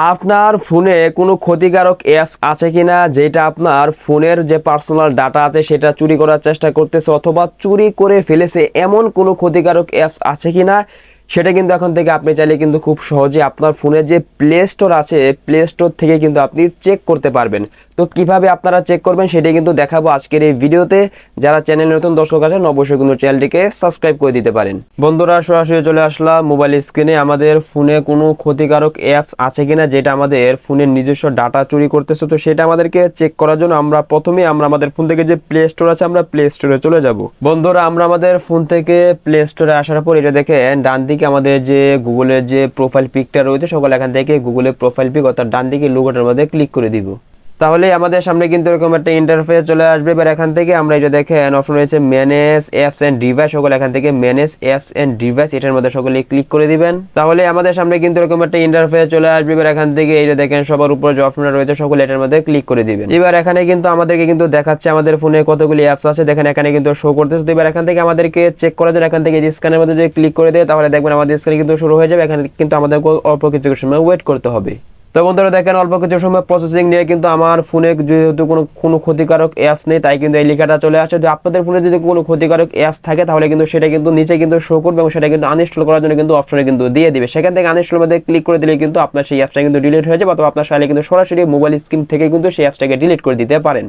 আপনার ফোনে কোনো ক্ষতিকারক অ্যাপস আছে কিনা যেটা আপনার ফোনের যে পার্সোনাল ডাটা আছে সেটা চুরি করার চেষ্টা করতেছে অথবা চুরি করে ফেলেছে, এমন কোনো ক্ষতিকারক অ্যাপস আছে কিনা সেটা কিন্তু এখন থেকে আপনি চাইলে কিন্তু খুব সহজে আপনার ফোনের যে প্লে স্টোর আছে প্লে স্টোর থেকে কিন্তু আপনি চেক করতে পারবেন। তো কিভাবে আপনারা চেক করবেন সেটাই কিন্তু দেখাবো আজকের এই ভিডিওতে। যারা চ্যানেল নতুন দর্শক আছেন অবশ্যই কিন্তু চ্যানেলটিকে সাবস্ক্রাইব করে দিতে পারেন। বন্ধুরা, সরাসরি চলে আসলাম মোবাইল স্ক্রিনে। আমাদের ফোনে কোনো ক্ষতিকারক অ্যাপস আছে কিনা যেটা আমাদের ফোনের নিজস্ব ডাটা চুরি করতেছে, তো সেটা আমাদেরকে চেক করার জন্য আমরা আমাদের ফোন থেকে যে প্লে স্টোর আছে আমরা প্লে স্টোরে চলে যাব। বন্ধুরা, আমরা আমাদের ফোন থেকে প্লে স্টোরে আসার পর এটা দেখেন ডান দিকে আমাদের যে গুগলের যে প্রোফাইল পিকটা রয়েছে, সকল এখান থেকে গুগলের প্রোফাইল পিক অর্থাৎ ডান দিকে লোগোটার মধ্যে ক্লিক করে দিব। তাহলে আমাদের সামনে কিন্তু এরকম একটা ইন্টারফেস চলে আসবে। এবার এখান থেকে আমরা এটা দেখেন অপশন রয়েছে ম্যানেজ অ্যাপস এন্ড ডিভাইস, সকল এখান থেকে ম্যানেজ অ্যাপস এন্ড ডিভাইস এটার মধ্যে সকলে ক্লিক করে দিবেন। তাহলে আমাদের সামনে কিন্তু এরকম একটা ইন্টারফেস চলে আসবে। এবার এখান থেকে এইটা দেখেন সবার উপরে যে অপশনটা রয়েছে সকল এটার মধ্যে ক্লিক করে দিবেন। এবার এখানে কিন্তু আমাদেরকে কিন্তু দেখাচ্ছে আমাদের ফোনে কতগুলি অ্যাপস আছে, দেখেন এখানে কিন্তু শো করতেছে। তো এবার এখান থেকে আমাদেরকে চেক করার জন্য এখান থেকে যে স্ক্যানের মধ্যে যদি ক্লিক করে দেয় তাহলে দেখবেন আমাদের স্ক্যান কিন্তু শুরু হয়ে যাবে। এখানে কিন্তু আমাদের অল্প কিছু সময় ওয়েট করতে হবে। তো বন্ধুরা দেখেন অল্প কিছু সময় প্রসেসিং নিয়ে কিন্তু আমার ফোনে যেহেতু কোনো ক্ষতিকারক অ্যাপস নেই তাই কিন্তু এই লেখাটা চলে আসে। যে আপনাদের ফোনে যদি কোনো ক্ষতিকারক অ্যাপস থাকে তাহলে কিন্তু সেটা কিন্তু নিচে কিন্তু শো করবে এবং সেটা কিন্তু আনইনস্টল করার জন্য কিন্তু অপশনে কিন্তু দিয়ে দিবে। সেখান থেকে আনইনস্টলের মধ্যে ক্লিক করে দিলে কিন্তু আপনার সেই অ্যাপসটা কিন্তু ডিলিট হয়ে যাবে, অথবা আপনার চাইলে কিন্তু সরাসরি মোবাইল স্ক্রিন থেকে কিন্তু সেই অ্যাপসটাকে ডিলিট করে দিতে পারেন।